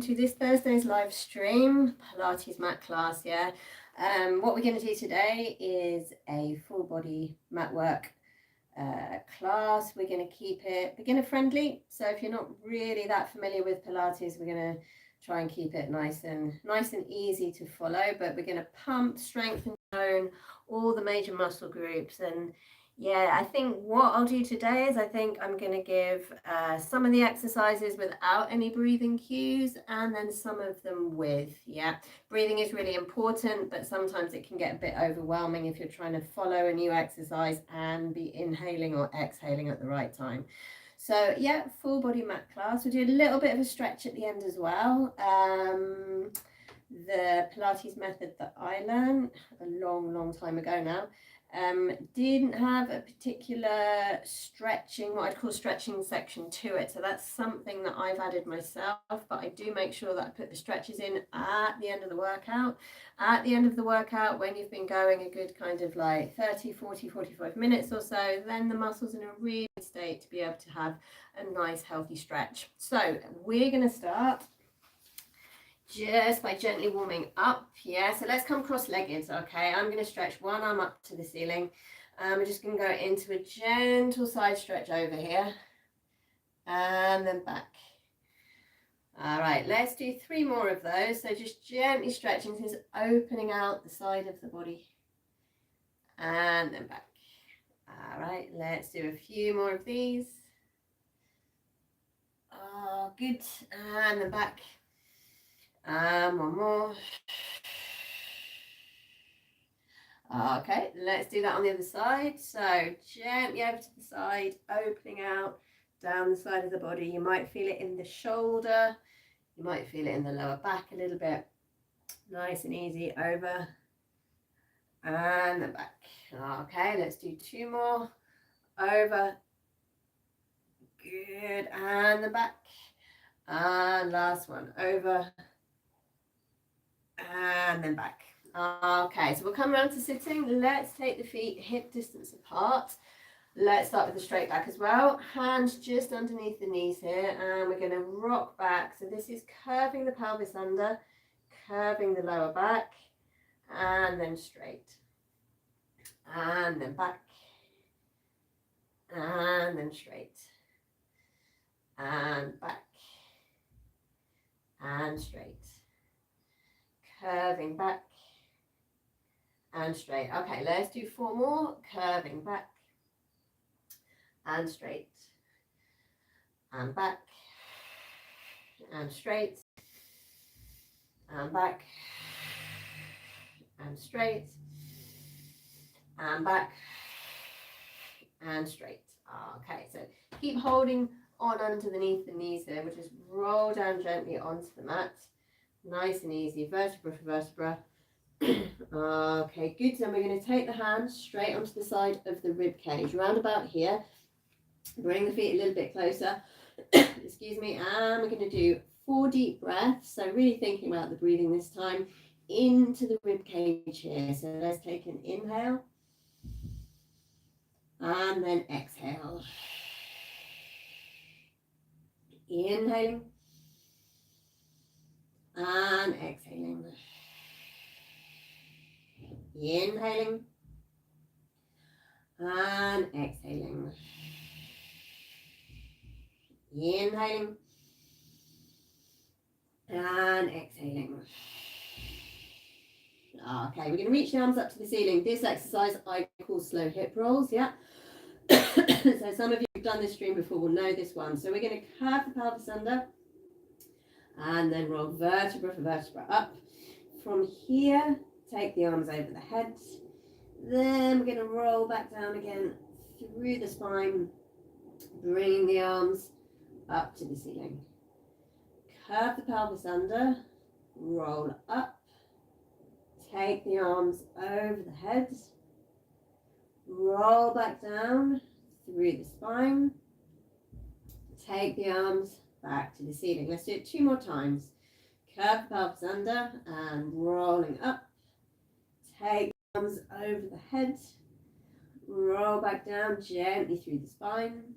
To this Thursday's live stream, Pilates mat class. What we're going to do today is a full body mat work class. We're going to keep it beginner friendly. So if you're not really that familiar with Pilates, we're going to try and keep it nice and easy to follow. But we're going to pump, strengthen, tone all the major muscle groups. And yeah, I think what I'll do today is I'm going to give some of the exercises without any breathing cues, and then some of them with. Breathing is really important, but sometimes it can get a bit overwhelming if you're trying to follow a new exercise and be inhaling or exhaling at the right time. So yeah, full body mat class. We'll do a little bit of a stretch at the end as well. The Pilates method that I learned a long time ago now didn't have a particular stretching, what I'd call stretching section to it. So that's something that I've added myself, but I do make sure that I put the stretches in at the end of the workout. At the end of the workout, when you've been going a good kind of like 30, 40, 45 minutes or so, then the muscle's in a really good state to be able to have a nice healthy stretch. So we're going to start just by gently warming up. So let's come cross-legged. Okay, I'm going to stretch one arm up to the ceiling. We're just going to go into a gentle side stretch over here and then back. All right, let's do 3 more of those. So just gently stretching, so it's opening out the side of the body and then back. All right, let's do a few more of these. Oh, good. And then back. One more. Okay, let's do that on the other side. So gently over to the side, opening out down the side of the body. You might feel it in the shoulder. You might feel it in the lower back a little bit. Nice and easy, over and then back. Okay, let's do 2 more. Over. Good, and the back. And last one, over and then back. Okay, so we'll come around to sitting. Let's take the feet hip distance apart. Let's start with the straight back as well. Hands just underneath the knees here, and we're going to rock back. So this is curving the pelvis under, curving the lower back, and then straight. And then back. And then straight. And back. And straight. Curving back and straight. Okay, let's do 4 more. Curving back and straight and back and straight and back and straight and back and straight. Okay, so keep holding on underneath the knees here. We'll just roll down gently onto the mat. Nice and easy, vertebra for vertebra. Okay, good. So we're going to take the hands straight onto the side of the rib cage, round about here. Bring the feet a little bit closer. Excuse me. And we're going to do 4 deep breaths. So really thinking about the breathing this time into the rib cage here. So let's take an inhale and then exhale. Inhaling and exhaling. Inhaling and exhaling. Inhaling and exhaling. Okay, we're going to reach the arms up to the ceiling. This exercise I call slow hip rolls, So some of you who've done this stream before will know this one. So we're going to curve the pelvis under and then roll vertebra for vertebra up. From here, take the arms over the head. Then we're going to roll back down again through the spine, bringing the arms up to the ceiling. Curve the pelvis under, roll up, take the arms over the head, roll back down through the spine, take the arms back to the ceiling. Let's do it 2 more times. Curve the pelvis under and rolling up, take the arms over the head, roll back down gently through the spine,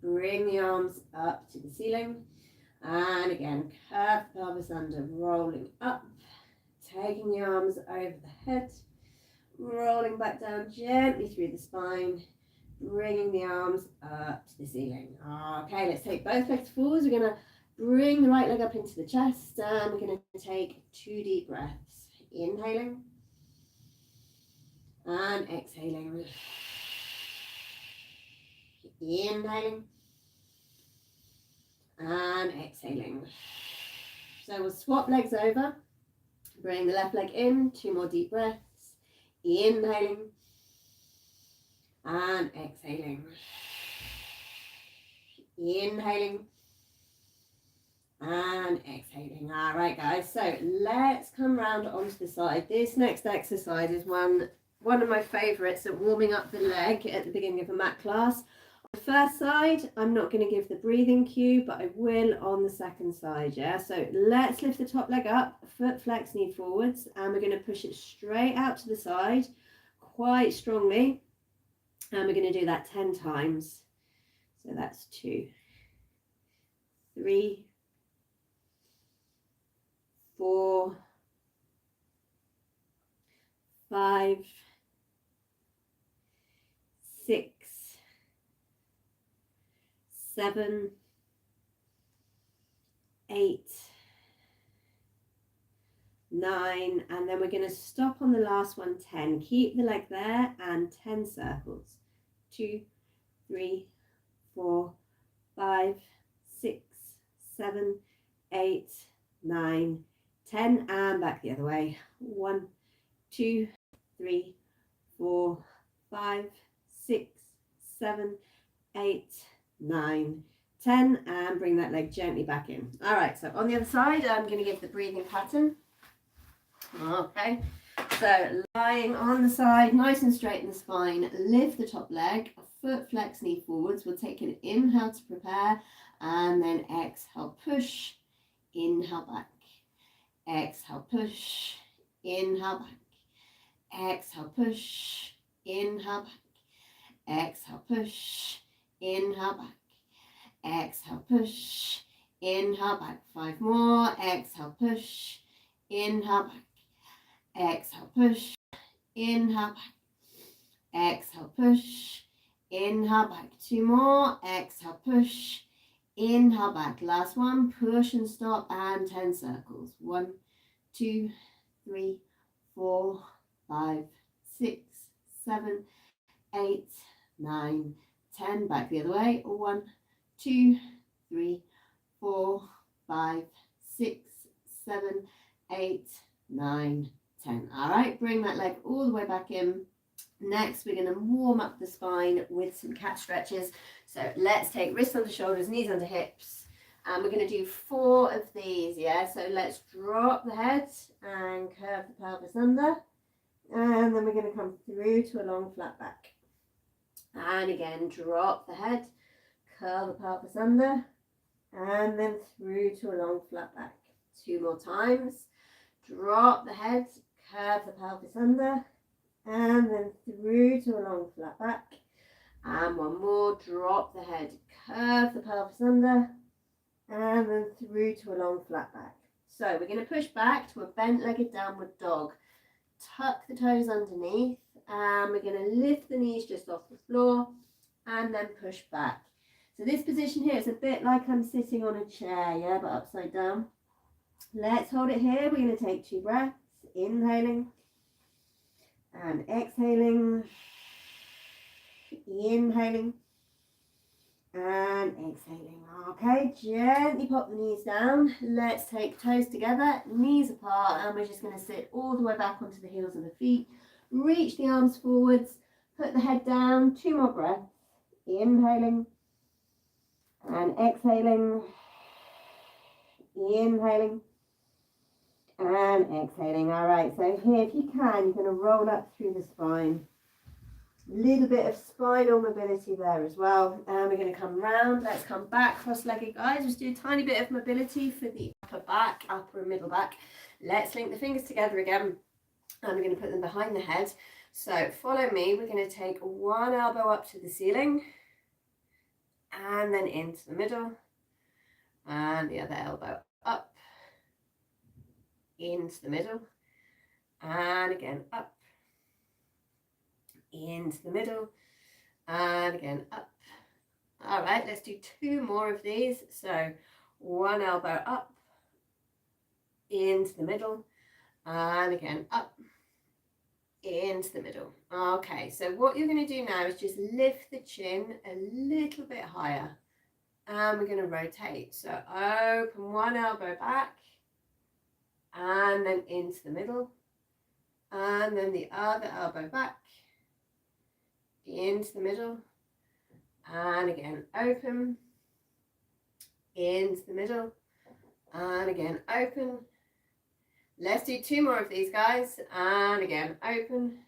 bring the arms up to the ceiling, And again, curve the pelvis under, rolling up, taking the arms over the head, rolling back down gently through the spine, bringing the arms up to the ceiling. Okay, let's take both legs forwards. We're going to bring the right leg up into the chest, and we're going to take 2 deep breaths. Inhaling and exhaling. Inhaling and exhaling. So we'll swap legs over. Bring the left leg in, 2 more deep breaths. Inhaling and exhaling. Inhaling and exhaling. All right, guys, so let's come round onto the side. This next exercise is one of my favorites at warming up the leg at the beginning of a mat class. On the first side, I'm not going to give the breathing cue, but I will on the second side. Yeah, so let's lift the top leg up, foot flex, knee forwards, and we're going to push it straight out to the side quite strongly, and we're going to do that 10 times. So that's 2, 3, 4, 5, 6, 7, 8, 9, and then we're going to stop on the last one, 10. Keep the leg there and 10 circles. 2, 3, 4, 5, 6, 7, 8, 9, 10, and back the other way. 1, 2, 3, 4, 5, 6, 7, 8, 9, 10, and bring that leg gently back in. All right, so on the other side, I'm going to give the breathing pattern. Okay, so lying on the side, nice and straight in the spine, lift the top leg, foot flex, knee forwards. We'll take an inhale to prepare, and then exhale, push, inhale back, exhale, push, inhale back, exhale, push, inhale back, exhale, push, inhale back, exhale, push, inhale back. 5 more, exhale, push, inhale back, exhale, push, inhale back, exhale, push, inhale back. 2 more, exhale, push, inhale back. Last one, push and stop, and 10 circles. 1, 2, 3, 4, 5, 6, 7, 8, 9, 10. Back the other way. 1, 2, 3, 4, 5, 6, 7, 8, 9, 10. All right, bring that leg all the way back in. Next, we're going to warm up the spine with some cat stretches. So let's take wrists under shoulders, knees under hips, and we're going to do 4 of these. Yeah, so let's drop the head and curve the pelvis under, and then we're going to come through to a long flat back. And again, drop the head, curl the pelvis under, and then through to a long flat back. 2 more times. Drop the head, curve the pelvis under, and then through to a long flat back. And 1 more. Drop the head, curve the pelvis under, and then through to a long flat back. So we're going to push back to a bent-legged downward dog. Tuck the toes underneath, and we're going to lift the knees just off the floor, and then push back. So this position here is a bit like I'm sitting on a chair, yeah, but upside down. Let's hold it here. We're going to take 2 breaths, inhaling and exhaling, inhaling and exhaling. Okay, gently pop the knees down. Let's take toes together, knees apart, and we're just going to sit all the way back onto the heels of the feet. Reach the arms forwards, put the head down. 2 more breaths, inhaling and exhaling, inhaling and exhaling. All right, so here, if you can, you're going to roll up through the spine. A little bit of spinal mobility there as well. And we're going to come round. Let's come back cross-legged, guys. Just do a tiny bit of mobility for the upper back, upper and middle back. Let's link the fingers together again, and we're going to put them behind the head. So follow me. We're going to take 1 elbow up to the ceiling, and then into the middle, and the other elbow up, into the middle, and again up, into the middle, and again up. All right, let's do 2 more of these. So one elbow up, into the middle, and again up, into the middle. Okay, so what you're going to do now is just lift the chin a little bit higher, and we're going to rotate. So open one elbow back, and then into the middle, and then the other elbow back, into the middle, and again open, into the middle, and again open. Let's do 2 more of these, guys, and again open,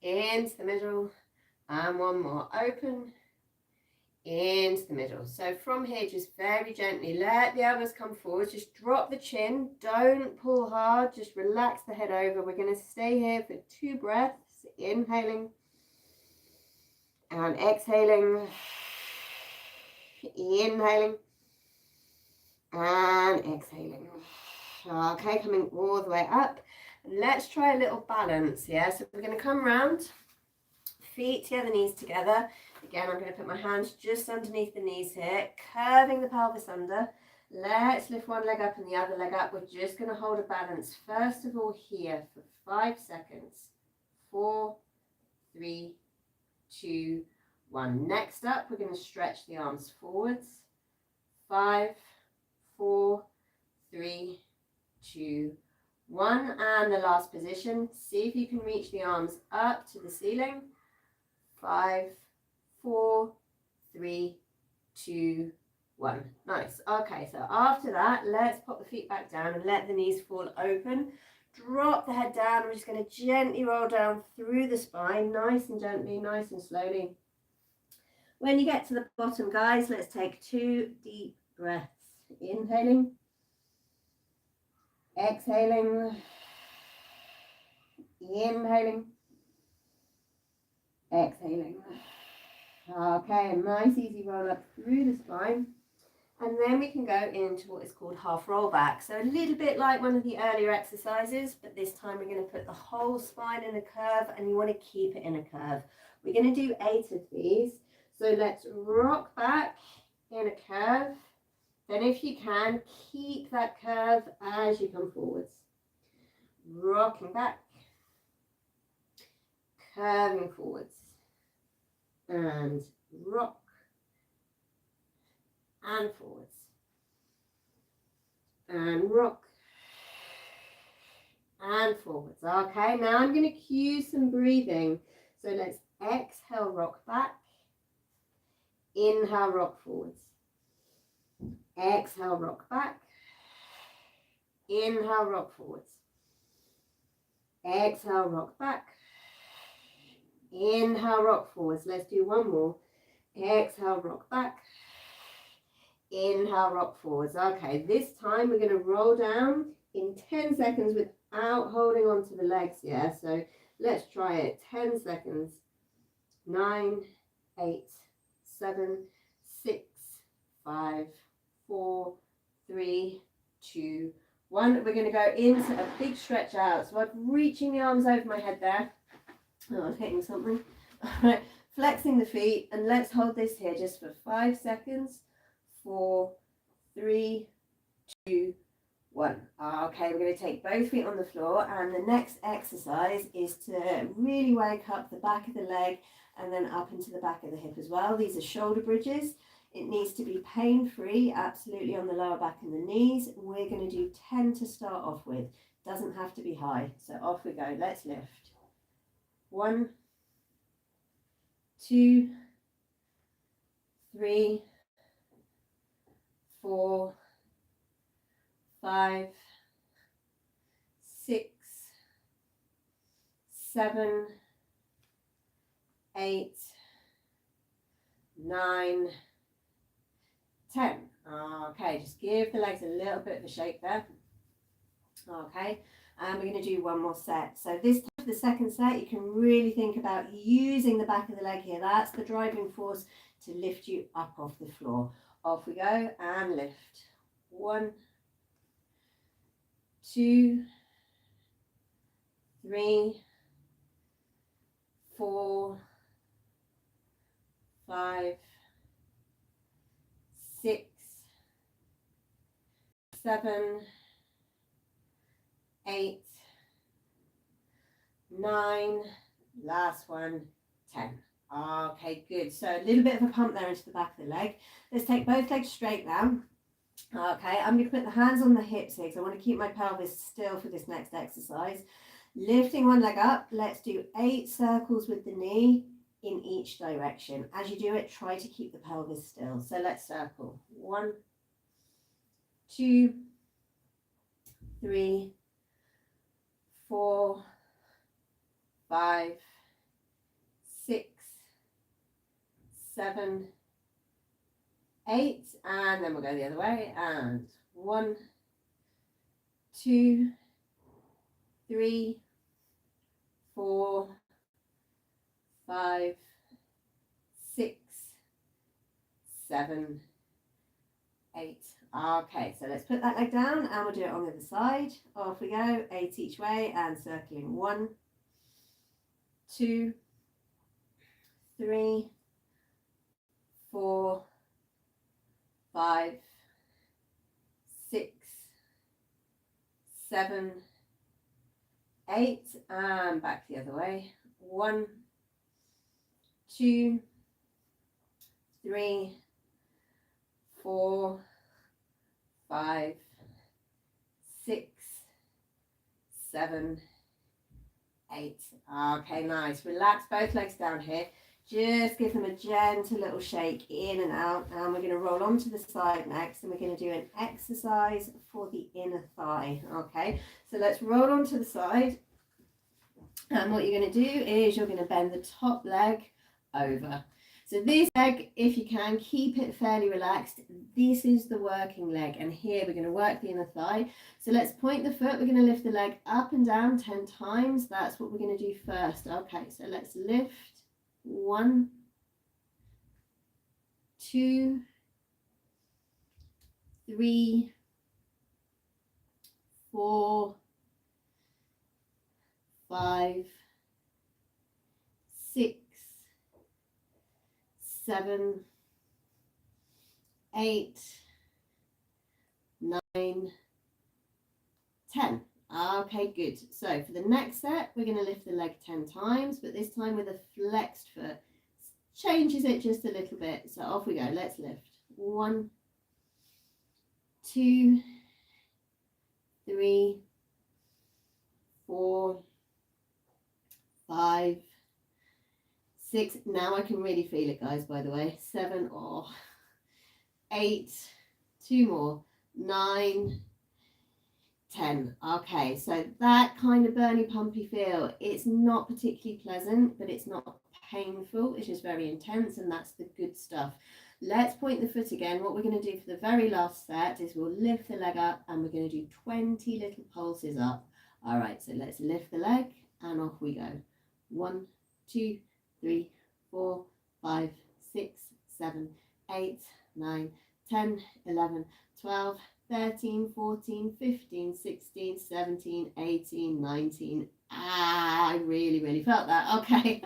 into the middle, and one more, open, into the middle. So from here, just very gently let the elbows come forward, just drop the chin, don't pull hard, just relax the head over. We're going to stay here for 2 breaths, inhaling and exhaling, inhaling and exhaling. Okay, coming all the way up. Let's try a little balance, yeah? So we're going to come round, feet together, knees together. Again, I'm going to put my hands just underneath the knees here, curving the pelvis under. Let's lift one leg up and the other leg up. We're just going to hold a balance, first of all, here for 5 seconds. 4, 3, 2, 1. Next up, we're going to stretch the arms forwards. 5, 4, 3, 2, 1. And the last position. See if you can reach the arms up to the ceiling. 5, 4, 3, 2, 1. Nice. Okay, so after that, let's pop the feet back down and let the knees fall open. Drop the head down. We're just going to gently roll down through the spine, nice and gently, nice and slowly. When you get to the bottom, guys, let's take 2 deep breaths. Inhaling, exhaling, inhaling, exhaling. Okay, a nice easy roll up through the spine. And then we can go into what is called half roll back. So a little bit like one of the earlier exercises, but this time we're going to put the whole spine in a curve, and you want to keep it in a curve. We're going to do 8 of these. So let's rock back in a curve. Then if you can, keep that curve as you come forwards. Rocking back, curving forwards, and rock, and forwards, and rock, and forwards. Okay, now I'm going to cue some breathing. So let's exhale, rock back, inhale, rock forwards, exhale, rock back, inhale, rock forwards, exhale, rock back, inhale, rock forwards. Let's do one more. Exhale, rock back, inhale, rock forwards. Okay, this time we're going to roll down in 10 seconds without holding on to the legs, yeah? So let's try it. 10 seconds. 9, 8, 7, 6, 5, 4, 3, 2, 1. We're going to go into a big stretch out. So I'm reaching the arms over my head there. Oh, I'm hitting something. All right, flexing the feet, and let's hold this here just for 5 seconds. 4, 3, 2, 1. Okay, we're going to take both feet on the floor, and the next exercise is to really wake up the back of the leg and then up into the back of the hip as well. These are shoulder bridges. It needs to be pain-free, absolutely, on the lower back and the knees. We're going to do 10 to start off with. Doesn't have to be high. So off we go. Let's lift. 1, 2, 3, 4, 5, 6, 7, 8, 9, 10. Okay, just give the legs a little bit of a shake there. Okay, and we're going to do one more set. So this time, the second set, you can really think about using the back of the leg here. That's the driving force to lift you up off the floor. Off we go and lift. 1, 2, 3, 4, 5, 6, 7, 8, 9, last one, 10. Okay, good. So a little bit of a pump there into the back of the leg. Let's take both legs straight now. Okay, I'm going to put the hands on the hips here because I want to keep my pelvis still for this next exercise. Lifting one leg up, let's do 8 circles with the knee in each direction. As you do it, try to keep the pelvis still. So let's circle. 1, 2, 3, 4, 5, 6, 7, 8, and then we'll go the other way. And 1, 2, 3, 4, 5, 6, 7, 8. Okay, so let's put that leg down and we'll do it on the other side. Off we go, 8 each way and circling. 1, 2, 3, 4, 5, 6, 7, 8, and back the other way. 1, 2, 3, 4, 5, 6, 7, 8. Okay, nice. Relax both legs down here. Just give them a gentle little shake in and out. And we're going to roll onto the side next. And we're going to do an exercise for the inner thigh. Okay, so let's roll onto the side. And what you're going to do is you're going to bend the top leg over. So this leg, if you can, keep it fairly relaxed. This is the working leg. And here we're going to work the inner thigh. So let's point the foot. We're going to lift the leg up and down 10 times. That's what we're going to do first. Okay, so let's lift. 1, 2, 3, 4, 5, 6, 7, 8, 9, 10. Okay, good. So for the next set, we're going to lift the leg 10 times, but this time with a flexed foot. Changes it just a little bit. So off we go. Let's lift. 1, 2, 3, 4, 5, 6. Now I can really feel it, guys, by the way. 7, 8, 2 more, 9, 10. Okay, so that kind of burny pumpy feel, it's not particularly pleasant, but it's not painful. It's just very intense, and that's the good stuff. Let's point the foot again. What we're going to do for the very last set is we'll lift the leg up and we're going to do 20 little pulses up. All right, so let's lift the leg and off we go. 1, 2, 3, 4, 5, 6, 7, 8, 9, 10, 11, 12, 13, 14, 15, 16, 17, 18, 19. I really felt that. Okay.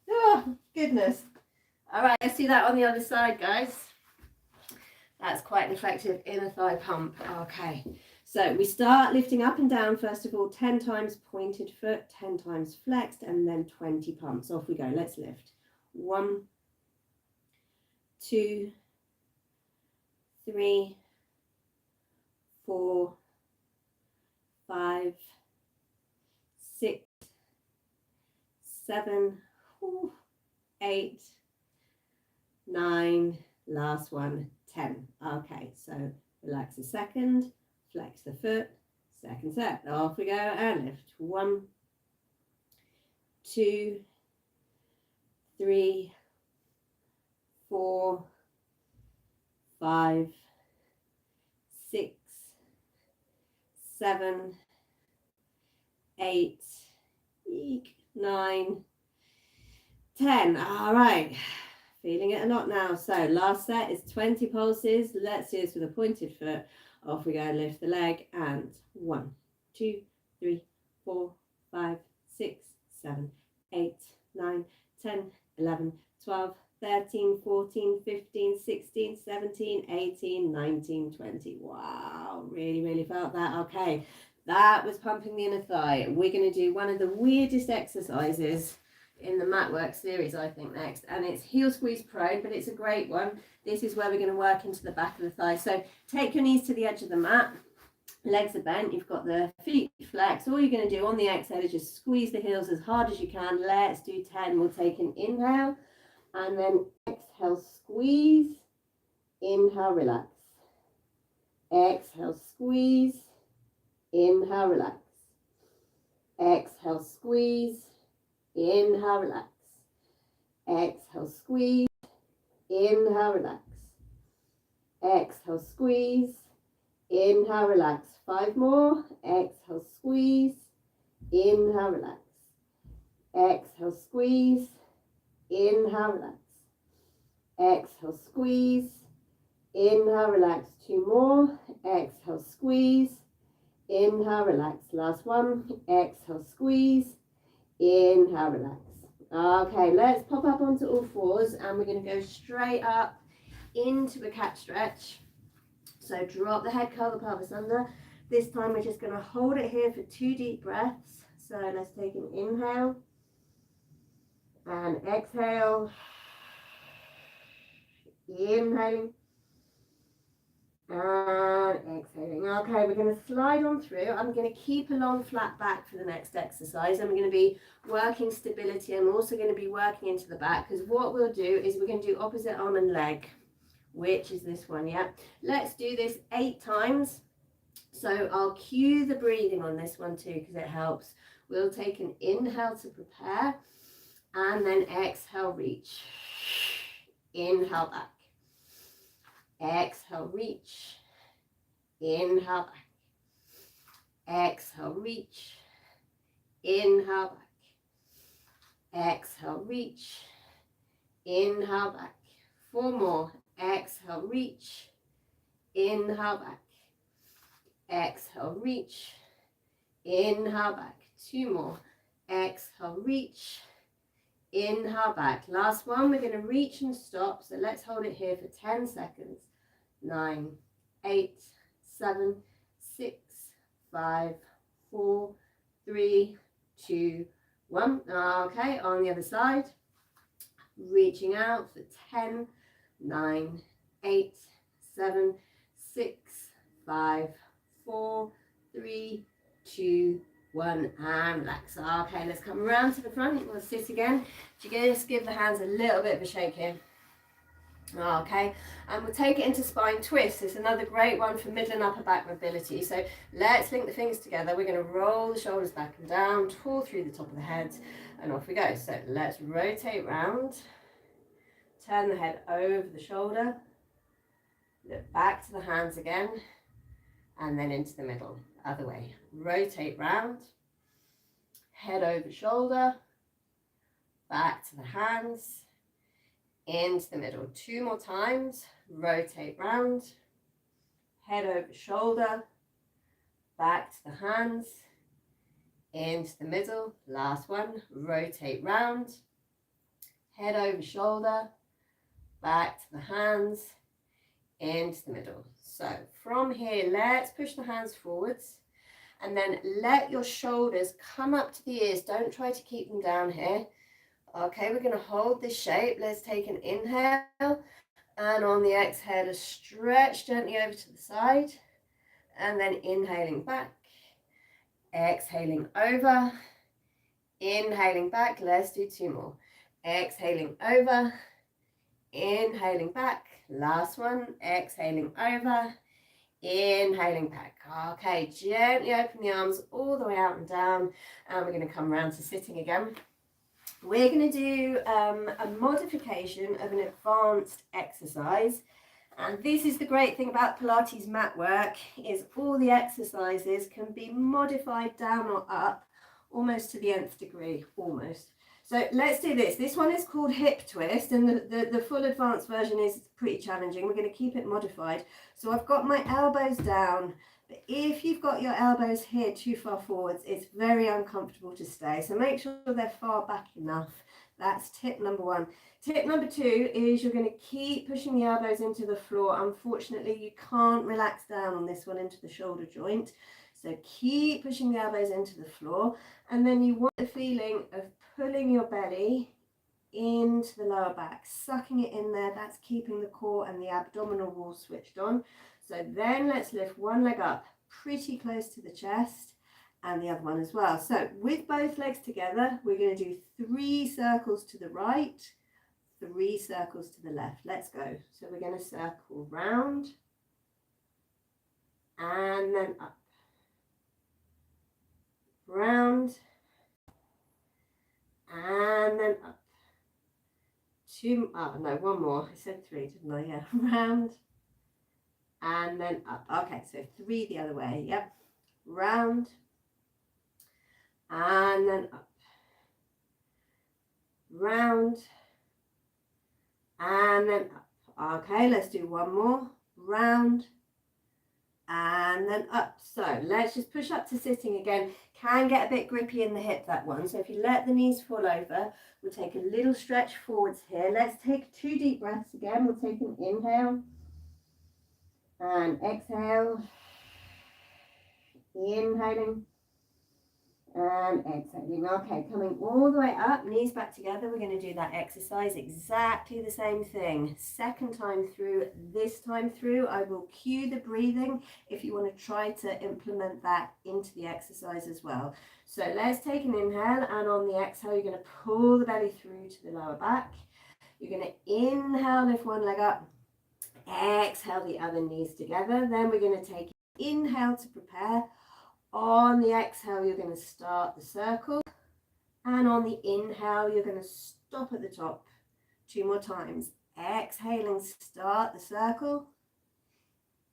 Oh, goodness. All right, let's do that on the other side, guys. That's quite an effective inner thigh pump. Okay. So we start lifting up and down, first of all, 10 times pointed foot, 10 times flexed, and then 20 pumps. Off we go. Let's lift. 1, 2, 3, 4, 5, 6, 7, 8, 9, last one, 10. Okay, so relax a second, flex the foot, second set. Off we go and lift. 1, 2, 3, 4, 5, 6, 7, 8, 9, 10. All right. Feeling it a lot now. So last set is 20 pulses. Let's do this with a pointed foot. Off we go, lift the leg, and 1, 2, 3, 4, 5, 6, 7, 8, 9, 10, 11, 12, 13, 14, 15, 16, 17, 18, 19, 20. Wow, really felt that. Okay, that was pumping the inner thigh. We're going to do one of the weirdest exercises in the mat work series, I think, next, and it's heel squeeze prone, but it's a great one. This is where we're going to work into the back of the thigh. So take your knees to the edge of the mat, legs are bent, you've got the feet flexed. All you're going to do on the exhale is just squeeze the heels as hard as you can. Let's do 10. We'll take an inhale and then exhale, squeeze, inhale, relax, exhale, squeeze, inhale, relax, exhale, squeeze, inhale, relax, exhale, squeeze, inhale, relax, exhale, squeeze, inhale, relax. 5 more. Exhale, squeeze, inhale, relax, exhale, squeeze, inhale, relax, exhale, squeeze, inhale, relax. 2 more. Exhale, squeeze, inhale, relax. Last one. Exhale, squeeze, inhale, relax. Okay, let's pop up onto all fours and we're going to go straight up into a cat stretch. So drop the head, curl the pelvis under. This time we're just going to hold it here for 2 deep breaths. So let's take an inhale and exhale. Inhaling and exhaling. Okay, we're going to slide on through. I'm going to keep a long flat back for the next exercise. I'm going to be working stability. I'm also going to be working into the back, because what we'll do is we're going to do opposite arm and leg, which is this one. Yeah, let's do this 8 times. So I'll cue the breathing on this one too, because it helps. We'll take an inhale to prepare and then exhale, reach, inhale back, exhale, reach, inhale back, exhale, reach, inhale back, exhale, reach, inhale back. 4 more. Exhale, reach, inhale back, exhale, reach, inhale back. 2 more. Exhale, reach, inhale back. Last one. We're going to reach and stop, so let's hold it here for 10 seconds. 9, 8, 7, 6, 5, 4, 3, 2, 1. Okay, on the other side. Reaching out for 10, 9, 8, 7, 6, 5, 4, 3, 2, 1, and relax. Okay, let's come around to the front. We'll sit again. Just give the hands a little bit of a shake in. Okay, and we'll take it into spine twist. It's another great one for middle and upper back mobility. So let's link the fingers together. We're going to roll the shoulders back and down, tall through the top of the head, and off we go. So let's rotate round, turn the head over the shoulder, look back to the hands again, and then into the middle, other way. Rotate round, head over shoulder, back to the hands, into the middle. 2 more times. Rotate round, head over shoulder, back to the hands, into the middle. Last one. Rotate round, head over shoulder, back to the hands, into the middle. So from here, let's push the hands forwards and then let your shoulders come up to the ears. Don't try to keep them down here. Okay, we're going to hold this shape. Let's take an inhale, and on the exhale, stretch gently over to the side, and then inhaling back, exhaling over, inhaling back. Let's do 2 more. Exhaling over, inhaling back. Last one. Exhaling over, inhaling back. Okay, gently open the arms all the way out and down, and we're going to come around to sitting again. We're going to do a modification of an advanced exercise, and this is the great thing about Pilates mat work, is all the exercises can be modified down or up almost to the nth degree, almost. So let's do this. This one is called hip twist, and the full advanced version is pretty challenging. We're going to keep it modified. So I've got my elbows down, but if you've got your elbows here too far forwards, it's very uncomfortable to stay. So make sure they're far back enough. That's tip number one. Tip number two is you're going to keep pushing the elbows into the floor. Unfortunately, you can't relax down on this one into the shoulder joint. So keep pushing the elbows into the floor, and then you want the feeling of pulling your belly into the lower back, sucking it in there. That's keeping the core and the abdominal wall switched on. So then let's lift one leg up pretty close to the chest and the other one as well. So with both legs together, we're going to do 3 circles to the right, 3 circles to the left. Let's go. So we're going to circle round and then up, round and then up. 2, oh no, one more. I said 3, didn't I? Yeah, round and then up. Okay, so 3 the other way. Yep, round and then up, round and then up. Okay, let's do one more. Round and then up. So let's just push up to sitting again. Can get a bit grippy in the hip, that one. So if you let the knees fall over, we'll take a little stretch forwards here. Let's take 2 deep breaths again. We'll take an inhale and exhale. Inhaling and exhaling. Okay, coming all the way up, knees back together. We're going to do that exercise exactly the same thing. Second time through, this time through, I will cue the breathing if you want to try to implement that into the exercise as well. So let's take an inhale, and on the exhale, you're going to pull the belly through to the lower back. You're going to inhale, lift one leg up, exhale the other knees together. Then we're going to take inhale to prepare. On the exhale, you're going to start the circle, and on the inhale, you're going to stop at the top. 2 more times. Exhaling, start the circle.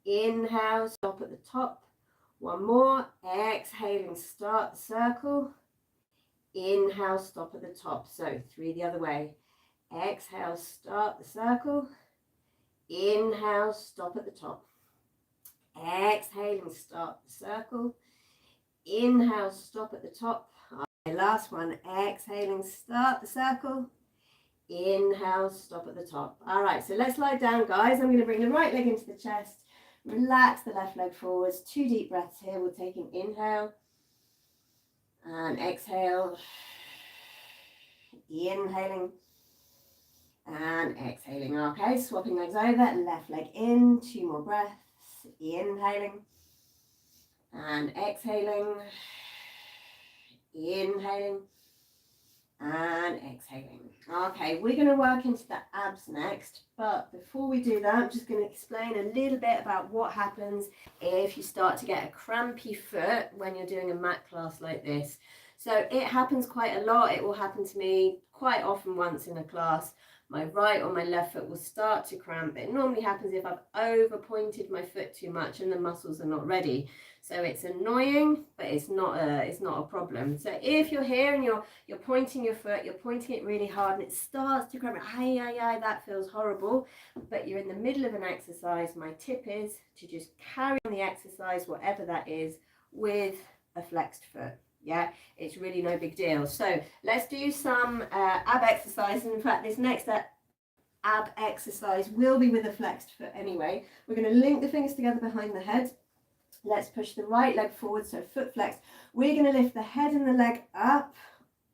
Inhale, stop at the top. 1 more. Exhaling, start the circle. Inhale, stop at the top. So 3 the other way. Exhale, start the circle. Inhale, stop at the top. Exhaling, start the circle. Inhale, stop at the top. Okay, last one. Exhaling, start the circle. Inhale, stop at the top. All right, so let's lie down, guys. I'm going to bring the right leg into the chest. Relax the left leg forwards. 2 deep breaths here. We'll take an inhale and exhale. Inhaling and exhaling. Okay, swapping legs over. Left leg in. 2 more breaths. Inhaling and exhaling, inhaling and exhaling. Okay, we're going to work into the abs next, but before we do that, I'm just going to explain a little bit about what happens if you start to get a crampy foot when you're doing a mat class like this. So it happens quite a lot. It will happen to me quite often once in a class. My right or my left foot will start to cramp. It normally happens if I've over pointed my foot too much and the muscles are not ready. So it's annoying, but it's not a problem. So if you're here and you're pointing your foot, you're pointing it really hard and it starts to cramp, that feels horrible, but you're in the middle of an exercise, my tip is to just carry on the exercise, whatever that is, with a flexed foot. Yeah, it's really no big deal. So let's do some ab exercise. And in fact, this next ab exercise will be with a flexed foot anyway. We're going to link the fingers together behind the head. Let's push the right leg forward, so foot flexed. We're going to lift the head and the leg up.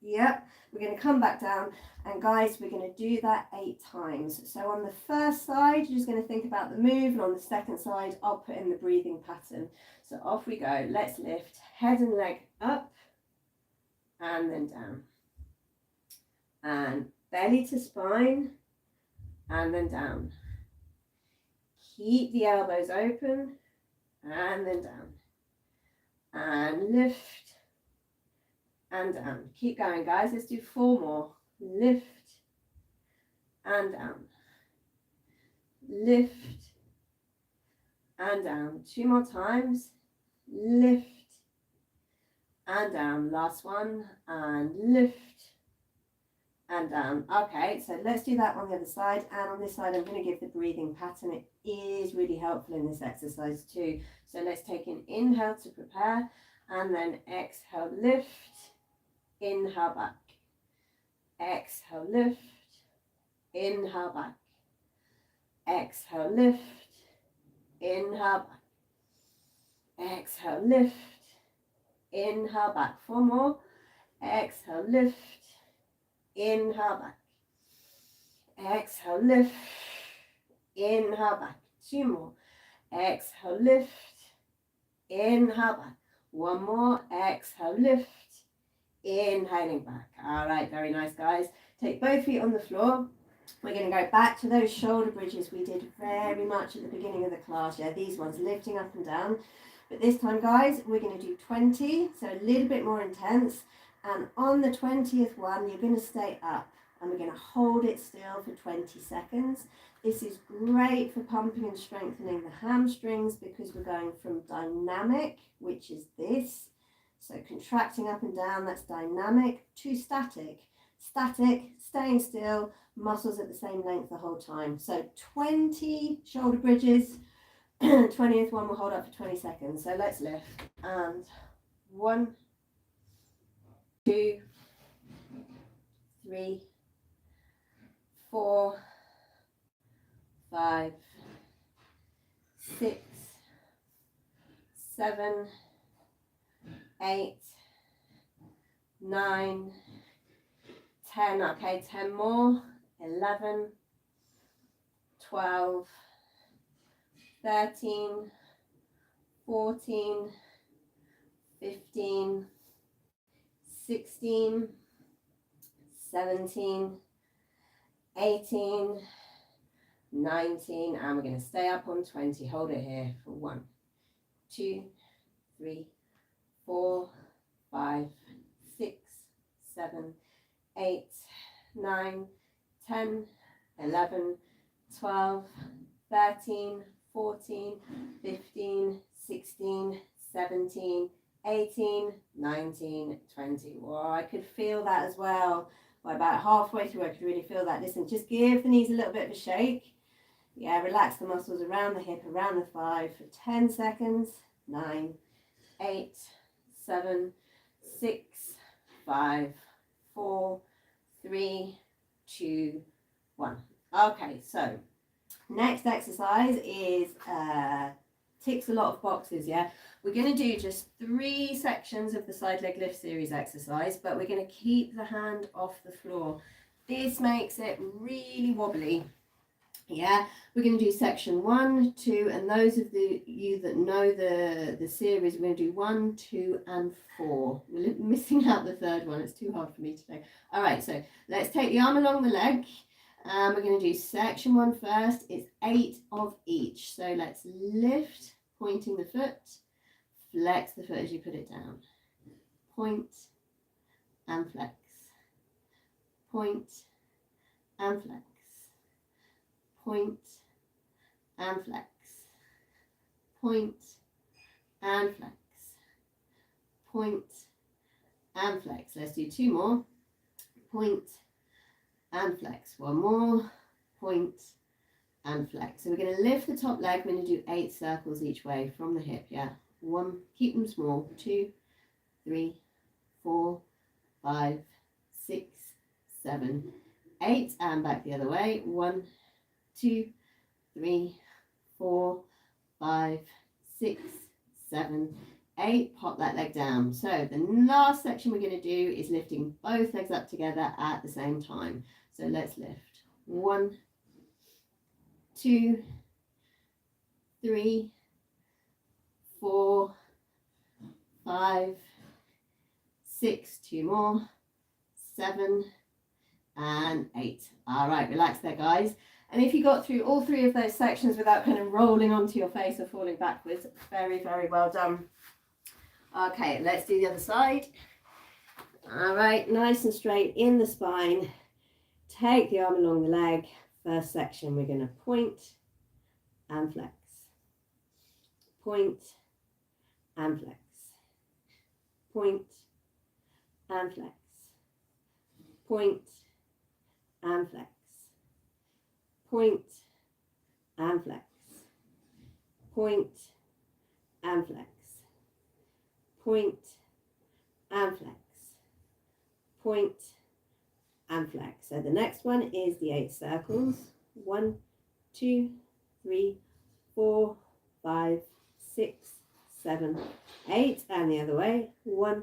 Yep, we're going to come back down. And guys, we're going to do that 8 times. So on the first side, you're just going to think about the move. And on the second side, I'll put in the breathing pattern. So off we go. Let's lift head and leg up and then down. And belly to spine and then down. Keep the elbows open and then down. And lift and down. Keep going, guys. Let's do 4 more. Lift and down. Lift and down. 2 more times. Lift and down. Last one. And lift and down. Okay, so let's do that on the other side, and on this side I'm going to give the breathing pattern. It is really helpful in this exercise too. So let's take an inhale to prepare, and then exhale, lift, inhale back, exhale, lift, inhale back, exhale, lift, inhale back, exhale, lift, inhale back. 4 more, exhale, lift, inhale back, exhale, lift, inhale back. 2 more, exhale, lift, inhale back. 1 more, exhale, lift, inhaling back. All right, very nice, guys. Take both feet on the floor. We're going to go back to those shoulder bridges we did very much at the beginning of the class. Yeah, these ones lifting up and down. But this time, guys, we're going to do 20, so a little bit more intense. And on the 20th one, you're going to stay up, and we're going to hold it still for 20 seconds. This is great for pumping and strengthening the hamstrings, because we're going from dynamic, which is this, so contracting up and down, that's dynamic, to static. Static, staying still, muscles at the same length the whole time. So 20 shoulder bridges, 20th one we'll hold up for 20 seconds. So let's lift, and 1, 2, 3, 4, 5, 6, 7, 8, 9, 10. Okay, 10 more. 11, 12, 13, 14, 15, 16, 17, 18, 19, and we're going to stay up on 20. Hold it here for 1, 2, 3, 4, 5, 6, 7, 8, 9, 10, 11, 12, 13, 14, 15, 16, 17, 18, 19, 20. Well, I could feel that as well. By about halfway through, I could really feel that. Listen, just give the knees a little bit of a shake. Yeah, relax the muscles around the hip, around the thigh for 10 seconds. 9, 8, 7, 6, 5, 4, 3, 2, 1. Okay, so next exercise is ticks a lot of boxes. Yeah, we're going to do just 3 sections of the side leg lift series exercise, but we're going to keep the hand off the floor. This makes it really wobbly. Yeah, we're going to do section 1, 2, and those of you that know the series, we're going to do 1, 2, and 4. We're missing out the third one. It's too hard for me today. All right, so let's take the arm along the leg. We're going to do section 1 first. It's 8 of each. So let's lift, pointing the foot, flex the foot as you put it down. Point and flex. Point and flex. Point and flex. Point and flex. Point and flex. Let's do 2 more. Point and flex. 1 more. Point and flex. So we're going to lift the top leg. We're going to do 8 circles each way from the hip. Yeah. 1. Keep them small. 2, 3, 4, 5, 6, 7, 8, and back the other way. 1, 2, 3, 4, 5, 6, 7, 8. Pop that leg down. So the last section we're going to do is lifting both legs up together at the same time. So let's lift. 1, 2, 3, 4, 5, 6. 2 more. 7 and 8. All right, relax there, guys. And if you got through all 3 of those sections without kind of rolling onto your face or falling backwards, very, very well done. Okay, let's do the other side. All right, nice and straight in the spine. Take the arm along the leg. First section, we're going to point and flex. Point and flex. Point and flex. Point and flex, point and flex, point and flex, point and flex, point and flex. So the next one is the 8 circles. 1, 2, 3, 4, 5, 6, 7, 8, and the other way. 1,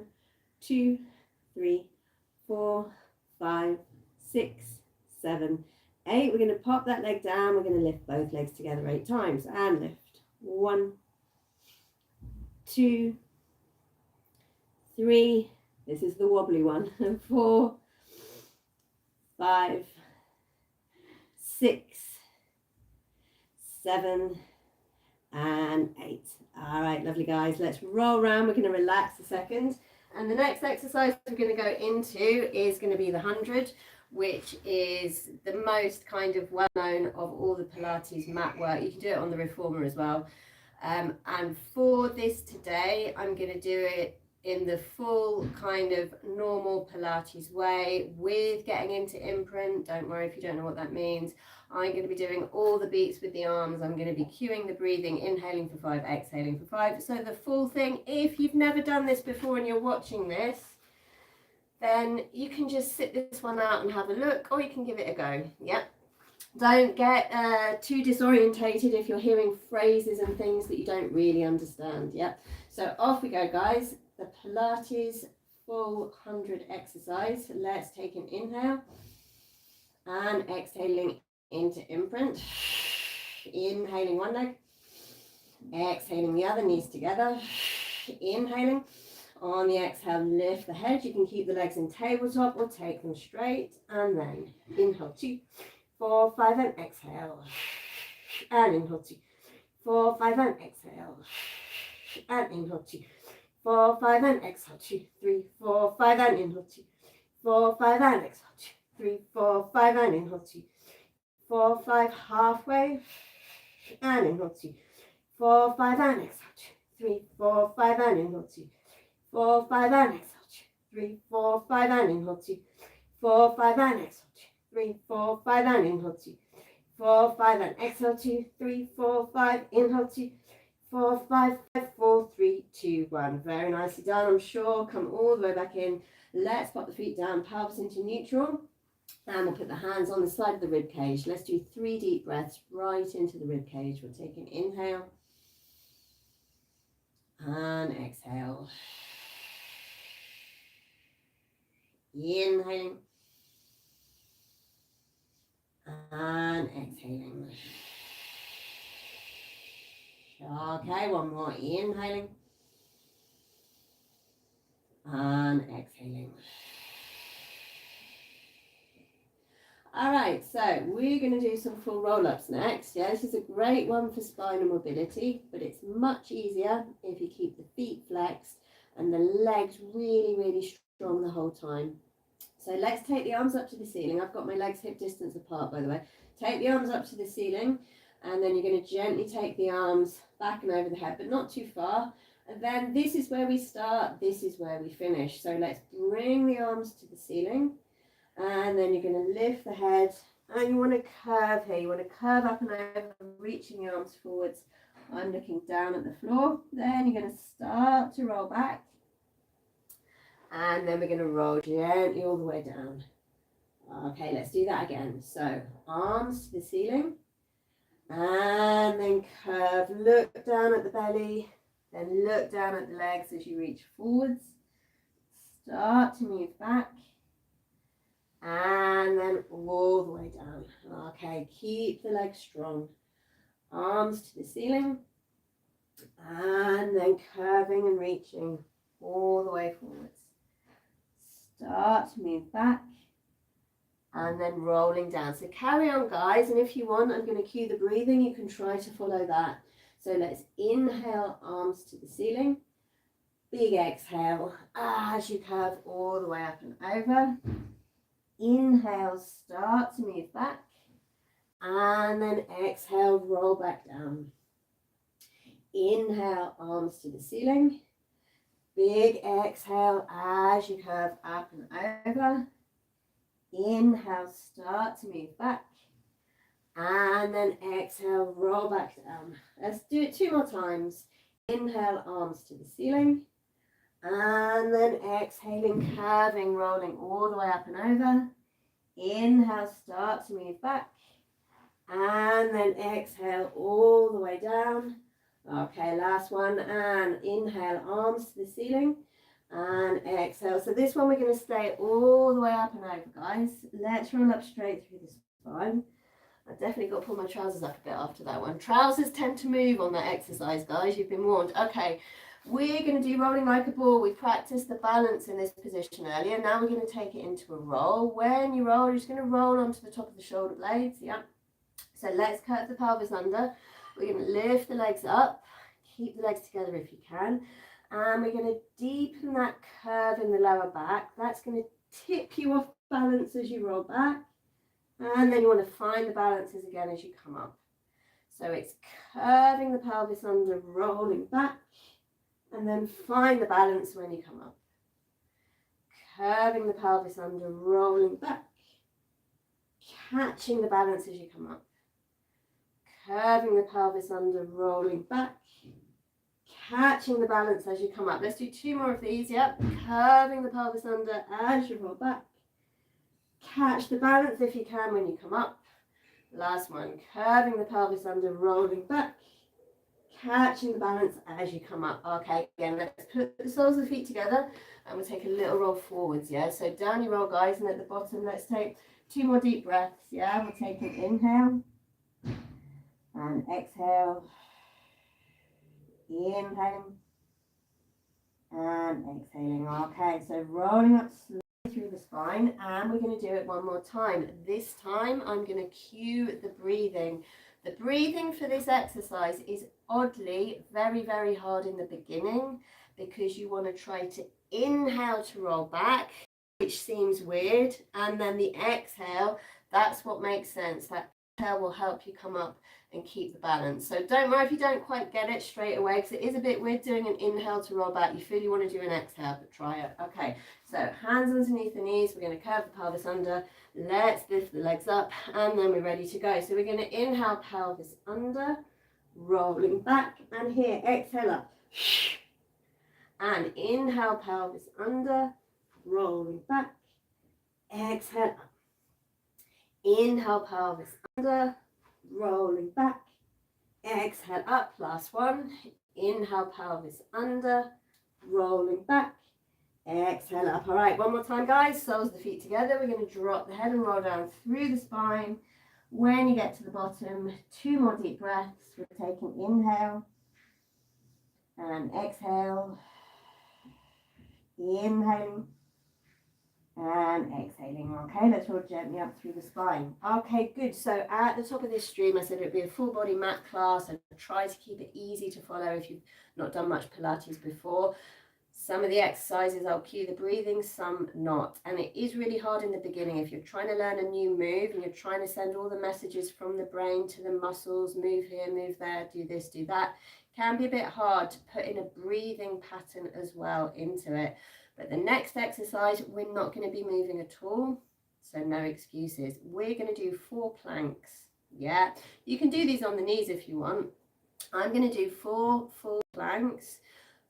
2, 3, 4, 5, 6, 7, 8. We're going to pop that leg down. We're going to lift both legs together 8 times and lift. 1, 2, 3. This is the wobbly one. 4, 5, 6, 7, and 8. All right, lovely guys. Let's roll around. We're going to relax a second. And the next exercise we're going to go into is going to be the 100, which is the most kind of well-known of all the Pilates mat work. You can do it on the reformer as well. And for this today, I'm going to do it in the full kind of normal Pilates way with getting into imprint. Don't worry if you don't know what that means. I'm going to be doing all the beats with the arms. I'm going to be cueing the breathing, inhaling for 5, exhaling for 5. So the full thing, if you've never done this before and you're watching this, then you can just sit this one out and have a look, or you can give it a go. Yep. Don't get too disorientated if you're hearing phrases and things that you don't really understand. Yep. So off we go, guys. The Pilates full 100 exercise. Let's take an inhale and exhaling into imprint. Inhaling one leg, exhaling the other, knees together. Inhaling. On the exhale, lift the head. You can keep the legs in tabletop or take them straight. And then inhale 2, 4, 5, and exhale. And inhale 2, 4, 5, and exhale. And inhale 2, 4, 5, and exhale 2, 3, 4, 5, and inhale 2, 4, 5, and exhale 2, 3, 4, 5, and inhale 2, 4, 5, halfway. And inhale 2, 4, 5, and exhale 2, 3, 4, 5, and inhale 2, 4, 5, and exhale 2, 3, 4, 5, and inhale 2, 4, 5, and exhale 2, 3, 4, 5, and inhale 2, 4, 5, and exhale 2, 3, 4, 5, inhale 2, 4, 5, 4, 3, 2, 1. Very nicely done, I'm sure. Come all the way back in. Let's pop the feet down, pelvis into neutral, and we'll put the hands on the side of the rib cage. Let's do 3 deep breaths right into the rib cage. We'll take an inhale and exhale. Inhaling and exhaling. Okay, one more. Inhaling and exhaling. All right, so we're going to do some full roll-ups next. Yeah, this is a great one for spinal mobility, but it's much easier if you keep the feet flexed and the legs really, really strong the whole time. So let's take the arms up to the ceiling. I've got my legs hip distance apart, by the way. Take the arms up to the ceiling, and then you're going to gently take the arms back and over the head, but not too far. And then this is where we start, this is where we finish. So let's bring the arms to the ceiling, and then you're going to lift the head, and you want to curve here. You want to curve up and over, reaching the arms forwards. I'm looking down at the floor. Then you're going to start to roll back. And then we're going to roll gently all the way down. Okay, let's do that again. So arms to the ceiling. And then curve. Look down at the belly. Then look down at the legs as you reach forwards. Start to move back. And then all the way down. Okay, keep the legs strong. Arms to the ceiling. And then curving and reaching all the way forwards. Start to move back and then rolling down. So carry on, guys, and if you want, I'm going to cue the breathing. You can try to follow that. So let's inhale, arms to the ceiling. Big exhale as you curve all the way up and over. Inhale, start to move back, and then exhale, roll back down. Inhale, arms to the ceiling. Big exhale as you curve up and over. Inhale, start to move back. And then exhale, roll back down. Let's do it 2 more times. Inhale, arms to the ceiling. And then exhaling, curving, rolling all the way up and over. Inhale, start to move back. And then exhale all the way down. Okay, last one. And inhale, arms to the ceiling. And exhale. So this one we're going to stay all the way up and over, guys. Let's roll up straight through the spine. I've definitely got to pull my trousers up a bit after that one. Trousers tend to move on that exercise, guys. You've been warned. Okay, we're going to do rolling like a ball. We practiced the balance in this position earlier. Now we're going to take it into a roll. When you roll, you're just going to roll onto the top of the shoulder blades. Yeah. So let's curve the pelvis under. We're going to lift the legs up. Keep the legs together if you can. And we're going to deepen that curve in the lower back. That's going to tip you off balance as you roll back. And then you want to find the balances again as you come up. So it's curving the pelvis under, rolling back, and then find the balance when you come up. Curving the pelvis under, rolling back, catching the balance as you come up. Curving the pelvis under, rolling back, catching the balance as you come up. Let's do 2 more of these, yep. Curving the pelvis under as you roll back. Catch the balance if you can when you come up. Last one, curving the pelvis under, rolling back, catching the balance as you come up. Okay, again, let's put the soles of the feet together and we'll take a little roll forwards, yeah? So down you roll, guys, and at the bottom, let's take 2 more deep breaths, yeah? We'll take an inhale and exhale, inhaling and exhaling. Okay, so rolling up slowly through the spine, and we're going to do it 1 more time. This time I'm going to cue the breathing. The breathing for this exercise is oddly very, very hard in the beginning because you want to try to inhale to roll back, which seems weird, and then the exhale, that's what makes sense. That exhale will help you come up and keep the balance. So don't worry if you don't quite get it straight away, because it is a bit weird doing an inhale to roll back. You feel you want to do an exhale, but try it. Okay, so hands underneath the knees. We're going to curve the pelvis under. Let's lift the legs up, and then we're ready to go. So we're going to inhale pelvis under, rolling back, and here, exhale up. And inhale pelvis under, rolling back, exhale up. Inhale pelvis under, rolling back, exhale up. Last one. Inhale pelvis under, rolling back, exhale up. All right, 1 more time, guys. Soles of the feet together. We're going to drop the head and roll down through the spine. When you get to the bottom, 2 more deep breaths. We're taking inhale and exhale, inhaling and exhaling. Okay, let's roll gently up through the spine. Okay, good. So at the top of this stream, I said it would be a full body mat class, and try to keep it easy to follow if you've not done much Pilates before. Some of the exercises I'll cue the breathing, some not. And it is really hard in the beginning. If you're trying to learn a new move and you're trying to send all the messages from the brain to the muscles, move here, move there, do this, do that, can be a bit hard to put in a breathing pattern as well into it. But the next exercise, we're not going to be moving at all, so no excuses. We're going to do 4 planks, yeah? You can do these on the knees if you want. I'm going to do 4 full planks.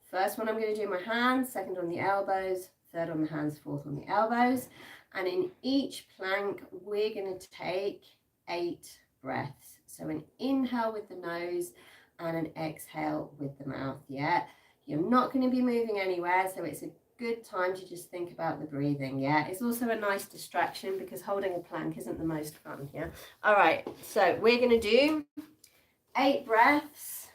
First one I'm going to do my hands, second on the elbows, third on the hands, fourth on the elbows. And in each plank, we're going to take 8 breaths. So an inhale with the nose and an exhale with the mouth, yeah? You're not going to be moving anywhere, so it's a good time to just think about the breathing, yeah? It's also a nice distraction because holding a plank isn't the most fun, yeah? All right, so we're going to do 8 breaths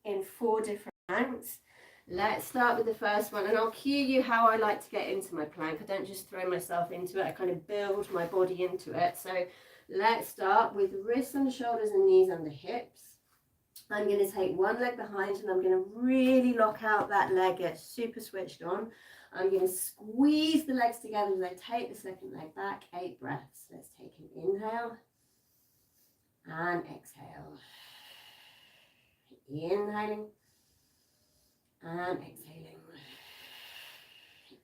in 4 different planks. Let's start with the first one, and I'll cue you how I like to get into my plank. I don't just throw myself into it, I kind of build my body into it. So let's start with wrists under shoulders and knees under hips. I'm going to take one leg behind and I'm going to really lock out that leg, get super switched on. I'm going to squeeze the legs together as I take the second leg back. 8 breaths. Let's take an inhale and exhale. Inhaling and exhaling.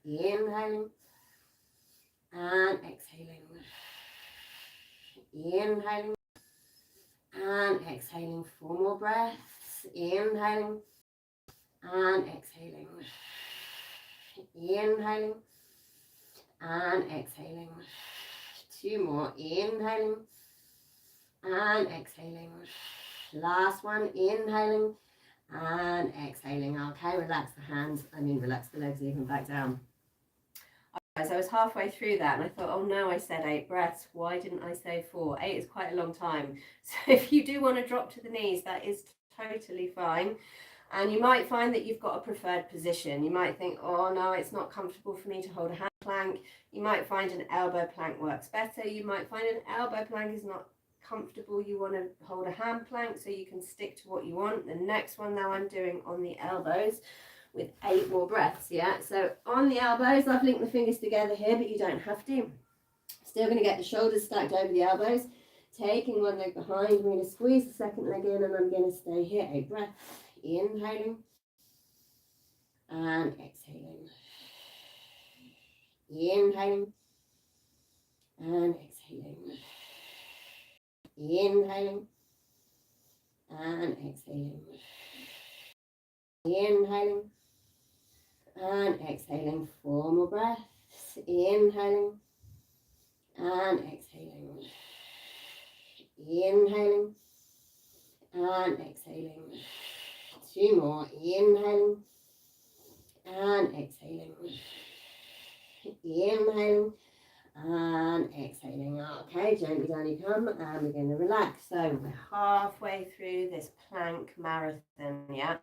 Inhaling and exhaling. Inhaling and exhaling. 4 more breaths. Inhaling and exhaling. Inhaling and exhaling. 2 more. Inhaling and exhaling. Last one. Inhaling and exhaling. Okay, relax the hands. Relax the legs even back down. As I was halfway through that and I thought, oh no, I said 8 breaths. Why didn't I say 4? 8 is quite a long time. So if you do want to drop to the knees, that is totally fine. And you might find that you've got a preferred position. You might think, oh no, it's not comfortable for me to hold a hand plank. You might find an elbow plank works better. You might find an elbow plank is not comfortable. You want to hold a hand plank so you can stick to what you want. The next one now I'm doing on the elbows with 8 more breaths. Yeah, so on the elbows, I've linked the fingers together here, but you don't have to. Still going to get the shoulders stacked over the elbows, taking one leg behind. I'm going to squeeze the second leg in and I'm going to stay here. 8 breaths. Inhaling and exhaling. Inhaling and exhaling. Inhaling and exhaling. Inhaling and exhaling. 4 more breaths. Inhaling and exhaling. Inhaling and exhaling. 2 more. Inhaling and exhaling. Inhaling and exhaling. Okay, gently down you come and we're going to relax. So we're halfway through this plank marathon, yeah?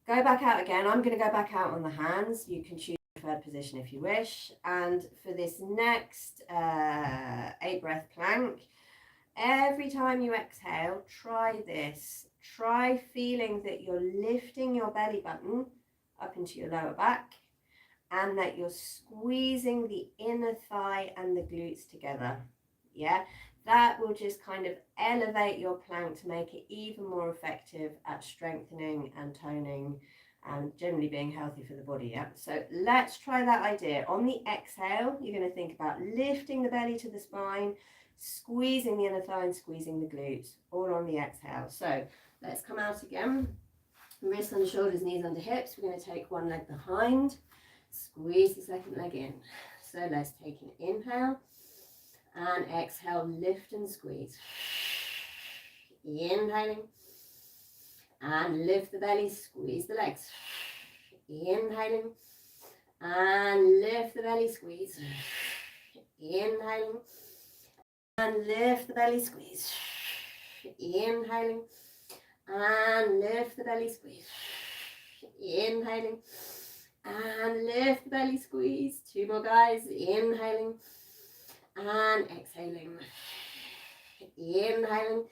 Go back out again. I'm going to go back out on the hands. You can choose a preferred position if you wish. And for this next 8 breath plank, every time you exhale, try this. Try feeling that you're lifting your belly button up into your lower back and that you're squeezing the inner thigh and the glutes together. Yeah, that will just kind of elevate your plank to make it even more effective at strengthening and toning and generally being healthy for the body. Yeah, so let's try that idea. On the exhale, you're going to think about lifting the belly to the spine, squeezing the inner thigh and squeezing the glutes, all on the exhale. So let's come out again. Wrists under shoulders, knees under hips. We're going to take one leg behind, squeeze the second leg in. So let's take an inhale and exhale, lift and squeeze. Inhaling and lift the belly, squeeze the legs. Inhaling and lift the belly, squeeze. Inhaling and lift the belly, squeeze. Inhaling and lift the belly, squeeze. Inhaling and lift the belly, squeeze. 2 more, guys. Inhaling and exhaling. Inhaling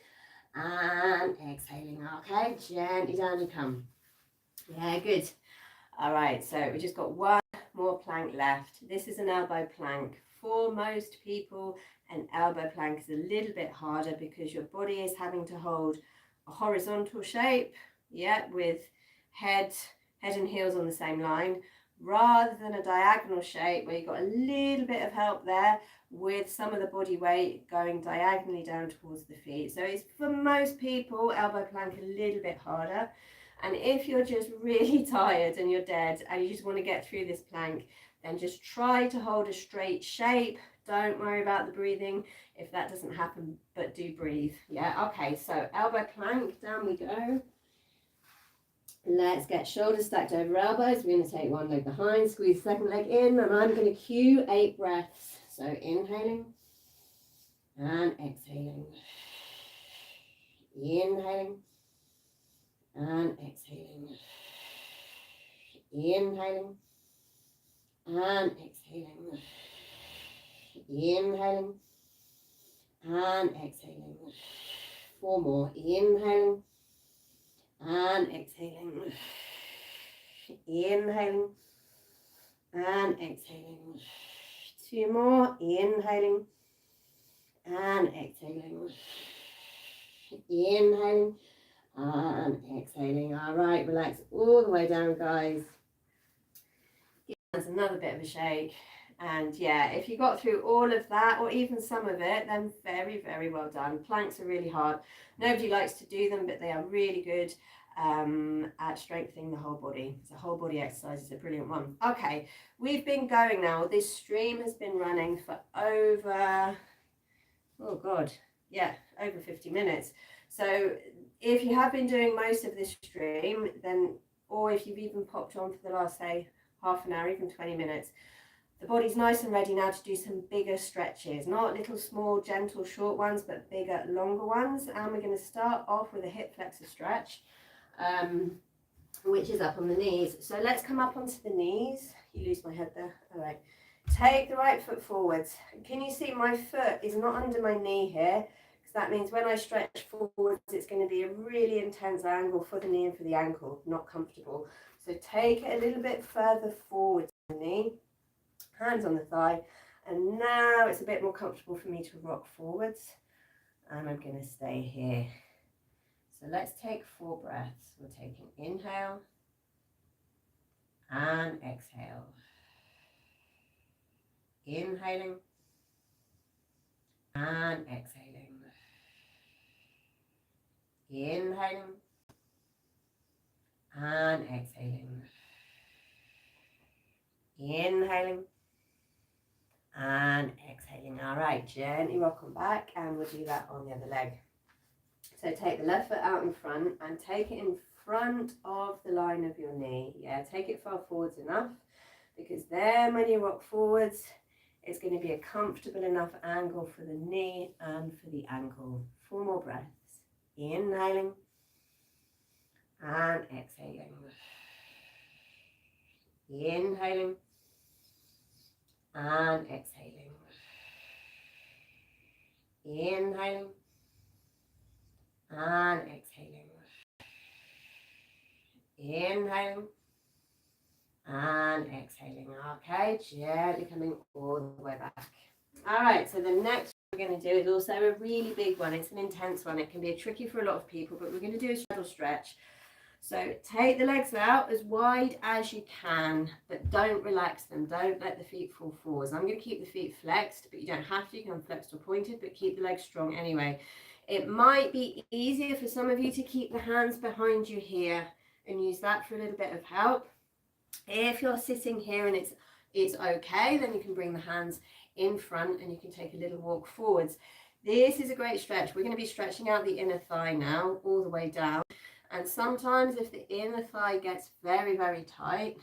and exhaling. Okay, gently down you come. Yeah, good. All right, so we just got one more plank left. This is an elbow plank. For most people, an elbow plank is a little bit harder because your body is having to hold a horizontal shape, yeah, with head and heels on the same line, rather than a diagonal shape where you've got a little bit of help there with some of the body weight going diagonally down towards the feet. So it's, for most people, elbow plank a little bit harder. And if you're just really tired and you're dead and you just want to get through this plank, then just try to hold a straight shape. Don't worry about the breathing if that doesn't happen, but do breathe. Yeah, okay, so elbow plank, down we go. Let's get shoulders stacked over elbows. We're going to take one leg behind, squeeze the second leg in, and I'm going to cue 8 breaths. So inhaling and exhaling. Inhaling and exhaling. Inhaling and exhaling. Inhaling and exhaling. 4 more. Inhaling and exhaling. Inhaling and exhaling. 2 more. Inhaling and exhaling. Inhaling and exhaling. All right, relax all the way down, guys. Give hands another bit of a shake. And yeah, if you got through all of that or even some of it, then very, very well done. Planks are really hard. Nobody likes to do them, but they are really good at strengthening the whole body. So whole body exercise is a brilliant one. Okay, we've been going now. This stream has been running for over, oh God, yeah, over 50 minutes. So if you have been doing most of this stream, then, or if you've even popped on for the last, say, half an hour, even 20 minutes, the body's nice and ready now to do some bigger stretches, not little small gentle short ones, but bigger longer ones. And we're going to start off with a hip flexor stretch, which is up on the knees. So let's come up onto the knees. You lose my head there. All right, take the right foot forwards. Can you see my foot is not under my knee here, because that means when I stretch forwards it's going to be a really intense angle for the knee and for the ankle, not comfortable. So take it a little bit further forward to the knee, hands on the thigh, and now it's a bit more comfortable for me to rock forwards, and I'm going to stay here. So let's take 4 breaths. We'll take an inhale and exhale. Inhaling and exhaling. Inhaling and exhaling. Inhaling and exhaling. All right, gently rock on back, and we'll do that on the other leg. So take the left foot out in front and take it in front of the line of your knee. Yeah, take it far forwards enough, because then when you rock forwards, it's going to be a comfortable enough angle for the knee and for the ankle. 4 more breaths. Inhaling and exhaling. Inhaling and exhaling. Inhaling and exhaling. Inhaling and exhaling. Okay, gently coming all the way back. All right, so the next we're going to do is also a really big one. It's an intense one. It can be tricky for a lot of people, but we're going to do a straddle stretch. So take the legs out as wide as you can, but don't relax them. Don't let the feet fall forwards. I'm going to keep the feet flexed, but you don't have to. You can have flexed or pointed, but keep the legs strong anyway. It might be easier for some of you to keep the hands behind you here and use that for a little bit of help. If you're sitting here and it's okay, then you can bring the hands in front and you can take a little walk forwards. This is a great stretch. We're going to be stretching out the inner thigh now, all the way down. And sometimes if the inner thigh gets very, very tight,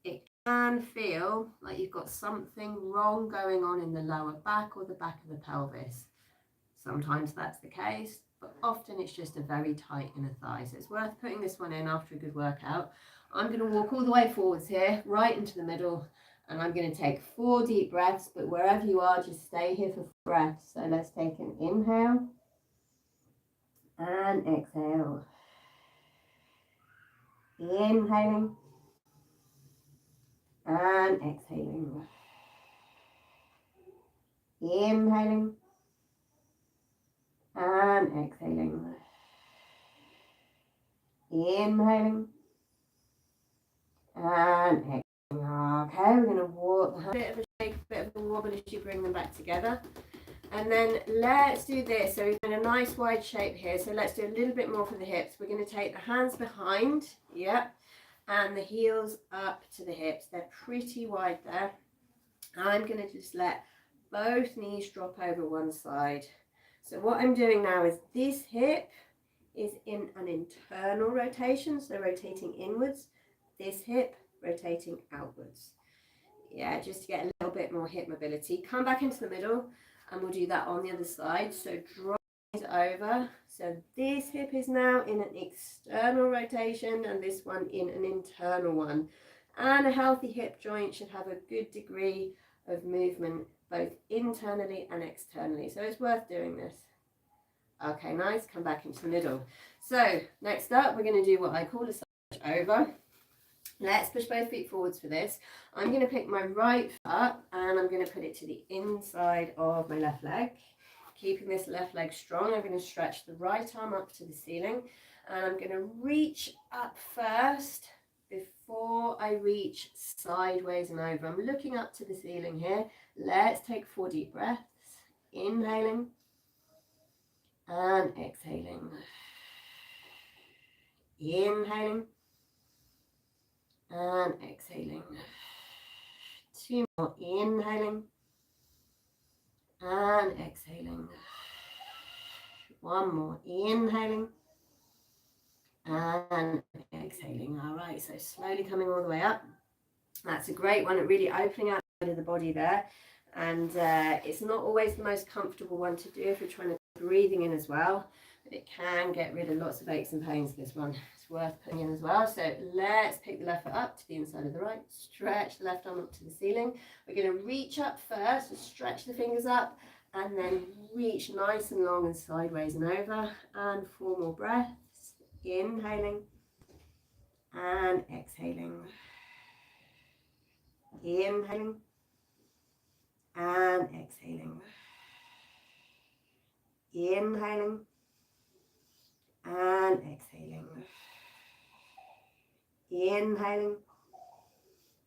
it can feel like you've got something wrong going on in the lower back or the back of the pelvis. Sometimes that's the case, but often it's just a very tight inner thigh. So it's worth putting this one in after a good workout. I'm going to walk all the way forwards here, right into the middle, and I'm going to take 4 deep breaths, but wherever you are, just stay here for breaths. So let's take an inhale and exhale. Inhaling and exhaling. Inhaling and exhaling. Inhaling and exhaling. Okay, we're going to walk a bit of a shake, a bit of a wobble as you bring them back together. And then let's do this. So we've got a nice wide shape here. So let's do a little bit more for the hips. We're going to take the hands behind, yep, and the heels up to the hips. They're pretty wide there. I'm going to just let both knees drop over one side. So what I'm doing now is this hip is in an internal rotation, so rotating inwards. This hip rotating outwards. Yeah, just to get a little bit more hip mobility. Come back into the middle and we'll do that on the other side. So drop it over. So this hip is now in an external rotation and this one in an internal one. And a healthy hip joint should have a good degree of movement both internally and externally. So it's worth doing this. Okay, nice. Come back into the middle. So next up, we're going to do what I call a switch over. Let's push both feet forwards for this. I'm going to pick my right foot up and I'm going to put it to the inside of my left leg. Keeping this left leg strong, I'm going to stretch the right arm up to the ceiling and I'm going to reach up first before I reach sideways and over. I'm looking up to the ceiling here. Let's take 4 deep breaths. Inhaling and exhaling. Inhaling and exhaling. 2 more. Inhaling and exhaling. 1 more. Inhaling and exhaling. All right, so slowly coming all the way up. That's a great one at really opening out the body there. And it's not always the most comfortable one to do if you're trying to breathing in as well, but it can get rid of lots of aches and pains. This one, it's worth putting in as well. So let's pick the left foot up to the inside of the right, stretch the left arm up to the ceiling. We're going to reach up first and stretch the fingers up, and then reach nice and long and sideways and over, and 4 more breaths. Inhaling and exhaling. Inhaling and exhaling. Inhaling and exhaling. Inhaling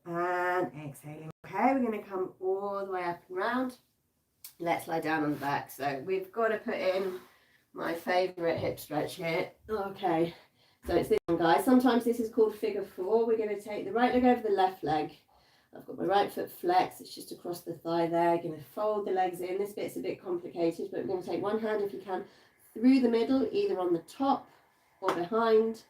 and exhaling. Okay, we're going to come all the way up and round. Let's lie down on the back. So we've got to put in my favourite hip stretch here. Okay, so it's this one, guys. Sometimes this is called figure 4. We're going to take the right leg over the left leg. I've got my right foot flexed, it's just across the thigh there. Going to fold the legs in. This bit's a bit complicated, but we're going to take one hand, if you can, through the middle, either on the top or behind,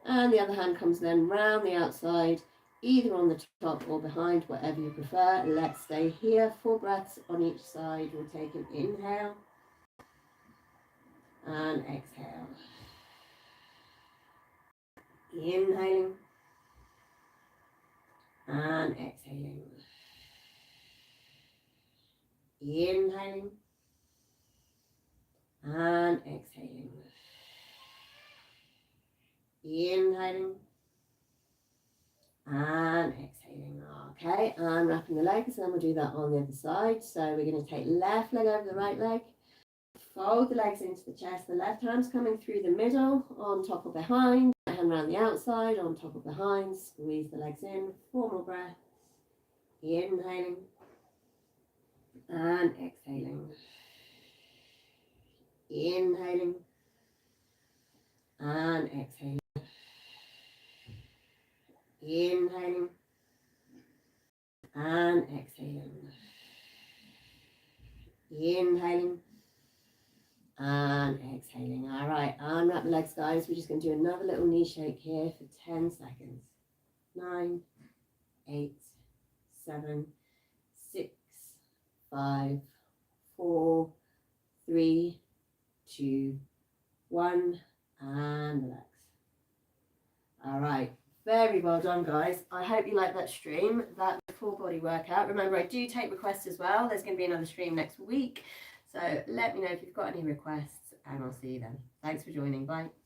and the other hand comes then round the outside, either on the top or behind, whatever you prefer. Let's stay here, 4 breaths on each side. We'll take an inhale and exhale. Inhaling and exhaling. Inhaling and exhaling. Inhaling and exhaling. Okay, and wrapping the legs, and we'll do that on the other side. So we're going to take left leg over the right leg, fold the legs into the chest. The left hand's coming through the middle, on top or behind. Right hand around the outside, on top or behind. Squeeze the legs in. 4 more breaths. Inhaling and exhaling. Inhaling and exhaling. Inhaling and exhaling. Inhaling and exhaling. All right, unwrap the legs, guys. We're just going to do another little knee shake here for 10 seconds. 9, 8, 7, 6, 5, 4, 3, 2, 1, and relax. All right, very well done, guys. I hope you like that stream, that full body workout. Remember, I do take requests as well. There's going to be another stream next week, so let me know if you've got any requests, and I'll see you then. Thanks for joining. Bye.